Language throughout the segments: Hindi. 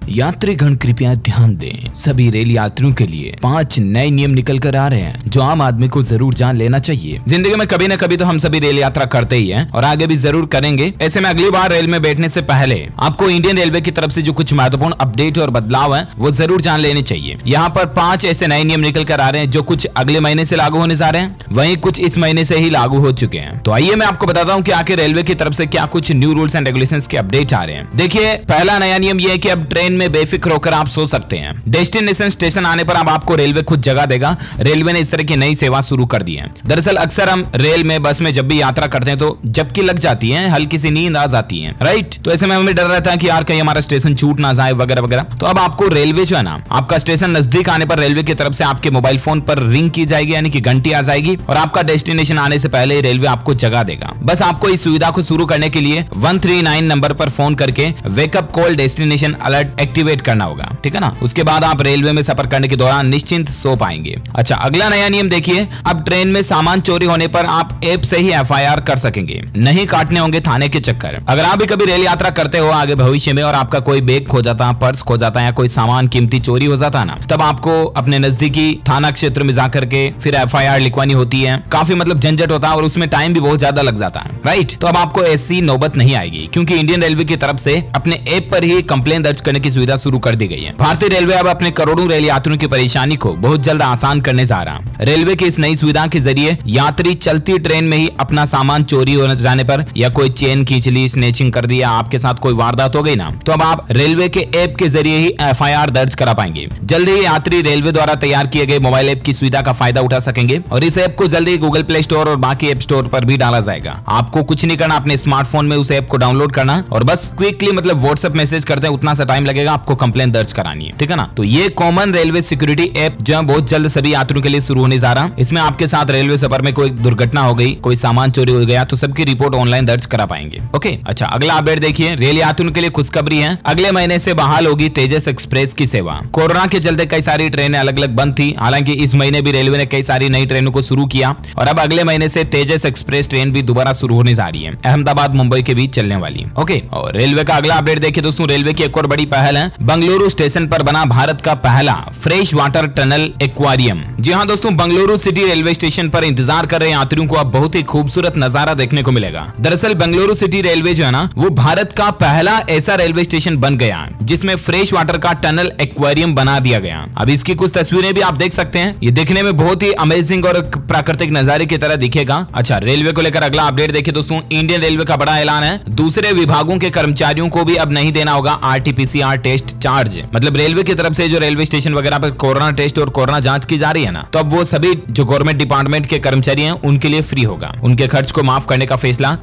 यात्रीगण कृपया ध्यान दें, सभी रेल यात्रियों के लिए 5 नए नियम निकल कर आ रहे हैं जो आम आदमी को जरूर जान लेना चाहिए। जिंदगी में कभी न कभी तो हम सभी रेल यात्रा करते ही हैं और आगे भी जरूर करेंगे। ऐसे में अगली बार रेल में बैठने से पहले आपको इंडियन रेलवे की तरफ से जो कुछ महत्वपूर्ण अपडेट और बदलाव है वो जरूर जान लेने चाहिए। यहाँ पर 5 ऐसे नए नियम निकल कर आ रहे हैं जो कुछ अगले महीने से लागू होने जा रहे हैं, वहीं कुछ इस महीने से ही लागू हो चुके हैं। तो आइए मैं आपको बताता हूँ कि आखिर रेलवे की तरफ से क्या कुछ न्यू रूल्स एंड रेगुलेशंस के अपडेट आ रहे हैं। देखिए, पहला नया नियम यह है कि अब ट्रेन में बेफिक्र होकर आप सो सकते हैं। डेस्टिनेशन स्टेशन आने पर अब आपको रेलवे खुद जगह देगा। रेलवे ने इस तरह की नई सेवा शुरू कर दी है। दरअसल अक्सर हम रेल में, बस में जब भी यात्रा करते हैं तो झपकी लग जाती है, हल्की सी नींद आ जाती है, राइट। तो ऐसे में हमें डर रहता है कि यार कहीं हमारा स्टेशन छूट ना जाए वगैरह वगैरह। तो अब आपको रेलवे जो है ना, आपका स्टेशन नजदीक आने पर रेलवे की तरफ से आपके मोबाइल फोन पर रिंग की जाएगी, यानी कि घंटी आ जाएगी और आपका डेस्टिनेशन आने से पहले रेलवे आपको जगह देगा। बस आपको इस सुविधा को शुरू करने के लिए 139 नंबर पर फोन करके wake up call destination alert activate करना होगा, ठीक है ना। उसके बाद आप रेलवे में सफर करने के दौरान निश्चिंत सो पाएंगे। अच्छा, अगला नया नियम देखिए, अब ट्रेन में सामान चोरी होने पर आप ऐप से ही एफआईआर कर सकेंगे, नहीं काटने होंगे थाने के चक्कर। अगर आप भी कभी रेल यात्रा करते हो आगे भविष्य में और आपका कोई बैग खो जाता, पर्स खो जाता है या कोई सामान कीमती चोरी हो जाता ना, तब आपको अपने नजदीकी थाना क्षेत्र में जाकर के फिर एफआईआर लिखवानी होती है। काफी मतलब झंझट होता है और उसमें टाइम भी बहुत ज्यादा लग जाता है, राइट। तो अब आपको ऐसी नौबत नहीं आएगी क्योंकि इंडियन रेलवे की तरफ से अपने ऐप पर ही कंप्लेन दर्ज करने की सुविधा शुरू कर दी गई है। भारतीय रेलवे अब अपने करोड़ों रेल यात्रियों की परेशानी को बहुत जल्द आसान करने जा रहा है। रेलवे की इस नई सुविधा के जरिए यात्री चलती ट्रेन में ही अपना सामान चोरी हो जाने पर या कोई चेन खींच ली, स्नेचिंग कर दिया, आपके साथ कोई वारदात हो गई ना, तो अब आप रेलवे के ऐप के जरिए ही एफआईआर दर्ज करा पाएंगे। जल्द ही यात्री रेलवे द्वारा तैयार किए गए मोबाइल ऐप की सुविधा का फायदा उठा सकेंगे और इस ऐप को जल्द ही गूगल प्ले स्टोर और बाकी ऐप स्टोर पर भी डाला जाएगा। आपको कुछ नहीं करना, अपने स्मार्टफोन में उस ऐप को डाउनलोड करना और बस क्विकली मतलब व्हाट्सएप मैसेज करते हैं, उतना सा टाइम लगेगा, आपको कंप्लेन दर्ज करानी है, ठीक है ना। तो ये कॉमन रेलवे सिक्योरिटी ऐप जो है बहुत जल्द सभी यात्रियों के लिए शुरू होने जा रहा है। इसमें आपके साथ रेलवे सफर में कोई दुर्घटना हो गई, कोई सामान चोरी हो गया तो सबकी रिपोर्ट ऑनलाइन दर्ज करा पाएंगे। ओके, अच्छा, अगला अपडेट देखिए, रेल यात्रियों के लिए खुशखबरी है। अगले महीने से बहाल होगी तेजस एक्सप्रेस की सेवा। कोरोना के चलते कई सारी ट्रेनें अलग अलग बंद थी, हालांकि इस महीने भी रेलवे ने कई सारी नई ट्रेनों को शुरू किया और अब अगले महीने से तेजस एक्सप्रेस ट्रेन भी दोबारा शुरू होने जा रही है, अहमदाबाद मुंबई के बीच चलने वाली। ओके, और रेलवे का अगला अपडेट देखिए दोस्तों, रेलवे की एक और बड़ी पहल है। बंगलुरु स्टेशन पर बना भारत का पहला फ्रेश वाटर टनल एक्वेरियम। जी हाँ दोस्तों, बंगलुरु सिटी रेलवे स्टेशन पर इंतजार कर रहे यात्रियों को अब बहुत ही खूबसूरत नजारा देखने को मिलेगा। दरअसल बंगलुरु सिटी रेलवे जो है ना, वो भारत का पहला ऐसा रेलवे स्टेशन बन गया है जिसमें फ्रेश वाटर का टनल एक्वेरियम बना दिया गया। अब इसकी कुछ तस्वीरें भी आप देख सकते हैं, ये देखने में बहुत ही अमेजिंग और प्राकृतिक नजारे की तरह दिखेगा। अच्छा, रेलवे को लेकर अगला अपडेट देखिए दोस्तों, इंडियन रेलवे का बड़ा ऐलान है, दूसरे विभागों के कर्मचारियों को भी अब नहीं देना होगा आरटीपीसीआर टेस्ट चार्ज। मतलब रेलवे की तरफ से जो रेलवे स्टेशन वगैरह पर कोरोना टेस्ट और कोरोना जांच की जा रही है ना, तो अब वो सभी जो गवर्नमेंट डिपार्टमेंट के कर्मचारी हैं उनके लिए फ्री होगा। उनके खर्च को माफ करने का फैसला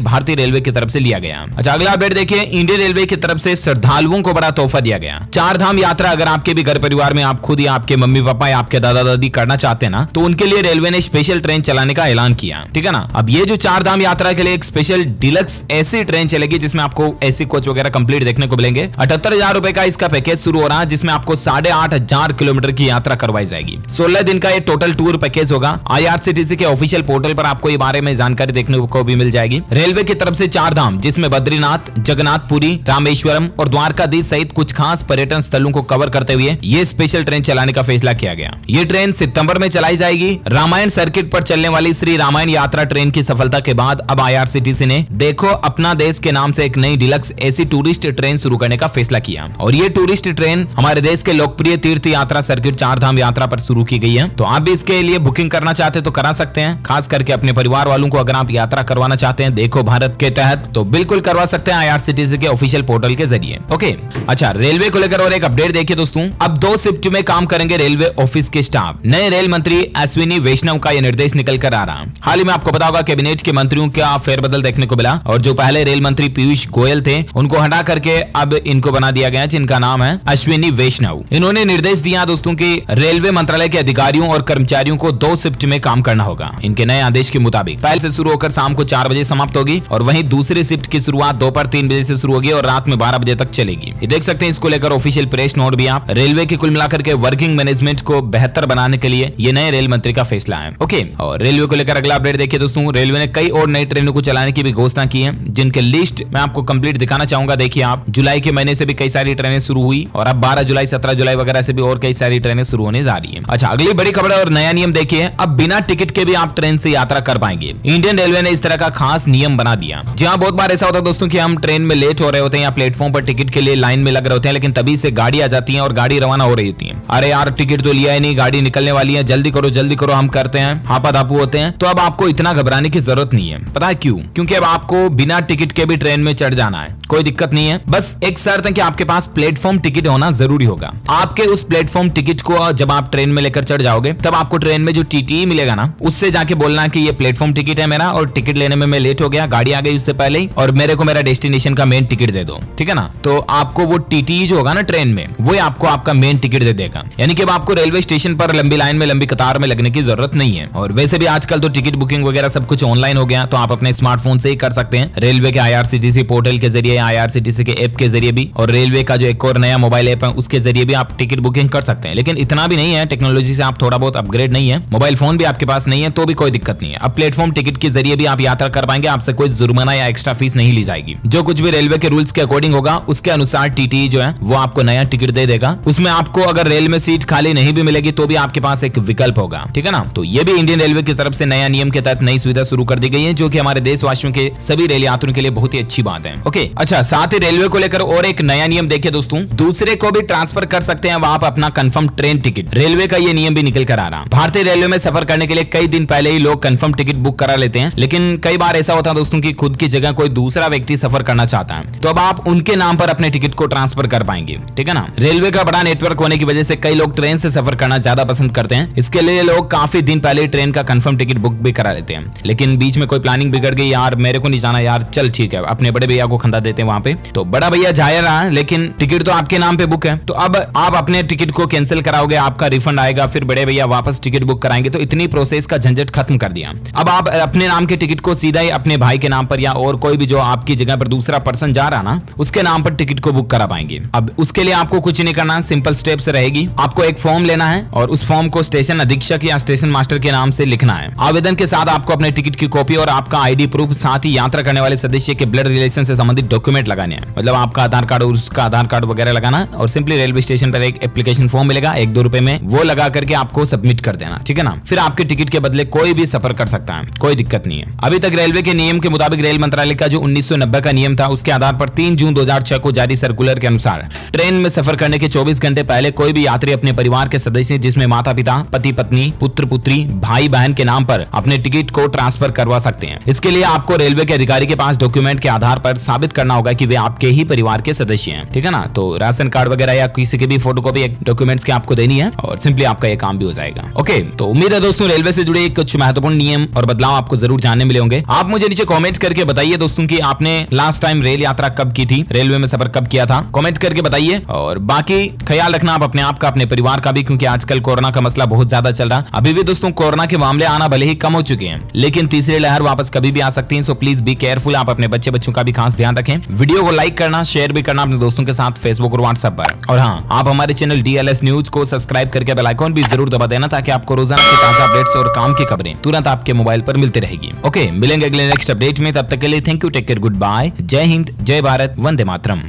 भारतीय रेलवे की तरफ से लिया गया। अच्छा, अगला अपडेट देखिए, इंडियन रेलवे की तरफ से श्रद्धालुओं को बड़ा तोहफा दिया गया। 4 धाम यात्रा अगर आपके भी घर परिवार में आप खुद या आपके मम्मी पापा या आपके दादा दादी करना चाहते हैं ना, तो उनके लिए रेलवे ने स्पेशल ट्रेन चलाने का ऐलान किया, ठीक है ना। अब ये जो 4 धाम यात्रा के लिए एक स्पेशल डिलक्स ऐसी ट्रेन चलेगी जिसमें आपको एसी कोच वगैरह कंप्लीट देखने को मिलेंगे। 78,000 रुपए का इसका पैकेज शुरू हो रहा है जिसमें आपको 8,500 किलोमीटर की यात्रा करवाई जाएगी। 16 दिन का ये टोटल टूर पैकेज होगा। IRCTC के ऑफिशियल पोर्टल पर आपको ये बारे में जानकारी देखने को भी मिल जाएगी। रेलवे की तरफ से 4 धाम जिसमें बद्रीनाथ, जगन्नाथपुरी, रामेश्वरम और द्वारकाधीश सहित कुछ खास पर्यटन स्थलों को कवर करते हुए ये स्पेशल ट्रेन चलाने का फैसला किया गया। ये ट्रेन सितंबर में चलाई जाएगी। रामायण सर्किट पर चलने वाली श्री रामायण यात्रा ट्रेन की सफलता के बाद अब IRCTC ने देखो अपना देश के नाम से एक नई डिलक्स एसी टूरिस्ट ट्रेन शुरू करने का फैसला किया और ये टूरिस्ट ट्रेन हमारे देश के लोकप्रिय तीर्थ यात्रा सर्किट 4 धाम यात्रा पर शुरू की गई है। तो आप भी इसके लिए बुकिंग करना चाहते तो करा सकते हैं, खास करके अपने परिवार वालों को अगर आप यात्रा करवाना चाहते हैं देखो भारत के तहत, तो बिल्कुल करवा सकते हैं IRCTC के ऑफिशियल पोर्टल के जरिए। ओके, अच्छा, रेलवे को लेकर और एक अपडेट देखिए दोस्तों, अब 2 शिफ्ट में काम करेंगे रेलवे ऑफिस के स्टाफ। नए रेल मंत्री अश्विनी वैष्णव का यह निर्देश निकल कर आ रहा। हाल ही में आपको पता होगा कैबिनेट के मंत्रियों का फेरबदल देखने को मिला और जो पहले रेल मंत्री पीयूष गोयल थे उनको हटा करके अब इनको बना दिया गया जिनका नाम है अश्विनी वैष्णव। इन्होंने निर्देश दिया दोस्तों कि रेलवे मंत्रालय के अधिकारियों और कर्मचारियों को 2 शिफ्ट में काम करना होगा। इनके नए आदेश के मुताबिक पहले से शुरू होकर शाम को 4 बजे समाप्त होगी और वहीं दूसरी शिफ्ट की शुरुआत दोपहर 3 बजे से शुरू होगी और रात में 12 बजे तक चलेगी। ये देख सकते हैं, इसको लेकर ऑफिशियल प्रेस नोट भी आप। रेलवे की कुल मिलाकर के वर्किंग मैनेजमेंट को बेहतर बनाने के लिए ये नए रेल मंत्री का फैसला है। ओके, और रेलवे को लेकर अगला अपडेट देखिए दोस्तों, रेलवे ने कई और नई ट्रेनों को चलाने की भी घोषणा की है जिनके लिस्ट मैं आपको कंप्लीट दिखाना चाहूंगा। देखिए आप, जुलाई के महीने से भी कई सारी ट्रेनें शुरू हुई और अब 12 जुलाई 17 जुलाई वगैरह से भी और कई सारी ट्रेनें शुरू होने जा रही है। अच्छा, अगली बड़ी खबर और नया नियम देखिए, अब बिना टिकट के भी आप ट्रेन से यात्रा कर पाएंगे। इंडियन रेलवे ने इस तरह का खास नियम बना दिया। जहां बहुत बार ऐसा होता है दोस्तों कि हम ट्रेन में लेट हो रहे होते हैं या प्लेटफॉर्म पर टिकट के लिए लाइन में लग रहे होते हैं, लेकिन तभी से गाड़ी आ जाती है और गाड़ी रवाना हो रही होती है। अरे यार, टिकट तो लिया ही नहीं, गाड़ी निकलने वाली है, जल्दी करो हम करते हैं, हापाधापू होते हैं। तो अब आपको इतना घबराने की जरूरत नहीं है। पता है क्यों? क्योंकि अब आपको बिना टिकट के भी ट्रेन में चढ़ जाना है, कोई दिक्कत नहीं है। बस एक शर्त है कि आपके पास प्लेटफॉर्म टिकट होना जरूरी होगा। आपके उस प्लेटफॉर्म टिकट को जब आप ट्रेन में लेकर चढ़ जाओगे, तब आपको ट्रेन में जो टीटी मिलेगा ना, उससे जाके बोलना कि ये प्लेटफॉर्म टिकट है मेरा और टिकट लेने में मैं लेट हो गया, गाड़ी आ गई उससे पहले ही, और मेरे को मेरा डेस्टिनेशन का मेन टिकट दे दो, ठीक है ना। तो आपको वो टीटी जो होगा ना ट्रेन में, वो आपको आपका मेन टिकट दे देगा। यानी कि अब आपको रेलवे स्टेशन पर लंबी लाइन में, लंबी कतार में लगने की जरूरत नहीं है। और वैसे भी आजकल तो टिकट बुकिंग वगैरह सब कुछ ऑनलाइन हो गया, तो आप अपने स्मार्टफोन से ही कर सकते हैं। रेलवे के IRCTC पोर्टल के जरिए, IRCTC के ऐप के जरिए भी, और रेलवे का जो एक और नया मोबाइल ऐप है उसके जरिए भी आप टिकट बुकिंग कर सकते हैं। लेकिन इतना भी नहीं है, टेक्नोलॉजी से आप थोड़ा बहुत अपग्रेड नहीं है, मोबाइल फोन भी आपके पास नहीं है तो भी कोई दिक्कत नहीं है। अब प्लेटफॉर्म टिकट के जरिए भी आप यात्रा कर पाएंगे, आपसे कोई जुर्माना या एक्स्ट्रा फीस नहीं ली जाएगी। जो कुछ भी रेलवे के रूल्स के अकॉर्डिंग होगा उसके अनुसार टीटी जो है वो आपको नया टिकट दे देगा। उसमें आपको अगर रेल में सीट खाली नहीं भी मिलेगी तो भी आपके पास एक विकल्प होगा, ठीक है ना। तो ये भी इंडियन रेलवे की तरफ से नया नियम के तहत नई सुविधा शुरू कर दी गई है, जो कि हमारे देशवासियों के सभी रेल यात्रियों के लिए बहुत ही अच्छी बात है। ओके, अच्छा, साथ ही रेलवे को लेकर और एक नया नियम देखिए दोस्तों, दूसरे को भी ट्रांसफर कर सकते हैं आप अपना कंफर्म ट्रेन टिकट। रेलवे का ये नियम भी निकल कर आ रहा। भारतीय रेलवे में सफर करने के लिए कई दिन पहले ही लोग कंफर्म टिकट बुक करा लेते हैं, लेकिन कई बार ऐसा होता है दोस्तों कि खुद की जगह कोई दूसरा व्यक्ति सफर करना चाहता है, तो अब आप उनके नाम पर अपने टिकट को ट्रांसफर कर पाएंगे, ठीक है ना। रेलवे का बड़ा नेटवर्क होने की वजह से कई लोग ट्रेन से सफर करना ज्यादा पसंद करते हैं। इसके लिए लोग काफी दिन पहले ट्रेन का कंफर्म टिकट बुक भी करा लेते हैं, लेकिन बीच में कोई प्लानिंग बिगड़ गई, यार मेरे को नहीं जाना यार, चल ठीक है, अपने बड़े भैया को खंदा देते हैं वहां पे, तो बड़ा भैया जाया रहा, लेकिन टिकट तो आपके नाम पे बुक है, तो अब आप अपने टिकट को कैंसिल कराओगे, आपका रिफंड आएगा, फिर बड़े भैया वापस टिकट बुक कराएंगे, तो इतनी प्रोसेस का झंझट खत्म कर दिया। अब आप अपने नाम के टिकट को सीधा ही अपने भाई के नाम पर या और कोई भी जो आपकी जगह पर दूसरा पर्सन जा रहा ना, उसके नाम पर टिकट को बुक करा पाएंगे। अब उसके लिए आपको कुछ नहीं करना, सिंपल स्टेप्स रहेगी। आपको एक फॉर्म लेना है और उस फॉर्म को स्टेशन अधीक्षक या स्टेशन मास्टर के नाम से लिखना है। आवेदन के साथ आपको अपने टिकट की कॉपी और आपका ID प्रूफ, साथ ही यात्रा करने वाले सदस्य के ब्लड रिलेशन से संबंधित डॉक्यूमेंट लगाने हैं, मतलब आपका आधार कार्ड और उसका आधार कार्ड वगैरह लगाना, और सिंपली रेलवे स्टेशन पर एक एप्लीकेशन फॉर्म मिलेगा 1-2 रुपए में, वो लगा करके आपको सबमिट कर देना, ठीक है ना। फिर आपके टिकट के बदले कोई भी सफर कर सकता है, कोई दिक्कत नहीं है। अभी तक रेलवे के नियम के मुताबिक रेल मंत्रालय का जो 1990 का नियम था, उसके आधार पर 3 जून 2006 को जारी सर्कुलर के अनुसार ट्रेन में सफर करने के 24 घंटे पहले कोई भी यात्री अपने परिवार के सदस्य, जिसमें माता पिता, पति पत्नी, पुत्र पुत्री, भाई बहन के नाम पर अपने टिकट को ट्रांसफर करवा सकते हैं। इसके लिए आपको रेलवे के अधिकारी के पास डॉक्यूमेंट के आधार पर साबित करना होगा कि वे आपके ही परिवार के सदस्य हैं, ठीक है ना। तो राशन कार्ड वगैरह या किसी की भी फोटोकॉपी डॉक्यूमेंट्स की आपको देनी है और सिंपली आपका ये काम भी हो जाएगा। ओके, तो उम्मीद है दोस्तों रेलवे से जुड़े कुछ महत्वपूर्ण नियम और बदलाव आपको जरूर जानने मिले होंगे। आप मुझे नीचे कमेंट करके बताइए दोस्तों कि आपने लास्ट टाइम रेल यात्रा कब की थी, रेलवे में सफर कब किया था, कमेंट करके बताइए। और बाकी ख्याल रखना आप अपने आप का, अपने परिवार का भी, क्योंकि आजकल कोरोना का मसला बहुत ज्यादा चल रहा है। अभी भी दोस्तों कोरोना के मामले आना भले ही कम हो चुके हैं, लेकिन तीसरी लहर वापस कभी भी आ सकती है, सो प्लीज बी केयरफुल। आप अपने बच्चों का भी खास ध्यान रखें। वीडियो को लाइक करना, शेयर भी करना अपने दोस्तों के साथ फेसबुक और व्हाट्सएप पर। और हाँ, आप हमारे चैनल DLS न्यूज को सब्सक्राइब करके बेल आइकन भी जरूर दबा देना, ताकि आपको रोजाना की ताजा अपडेट्स और काम की खबरें तुरंत आपके मोबाइल पर मिलती रहेगी। ओके, मिलेंगे अगले नेक्स्ट अपडेट में, तब तक के लिए thank you, take care, goodbye, जय हिंद, जय भारत, वंदे मातरम।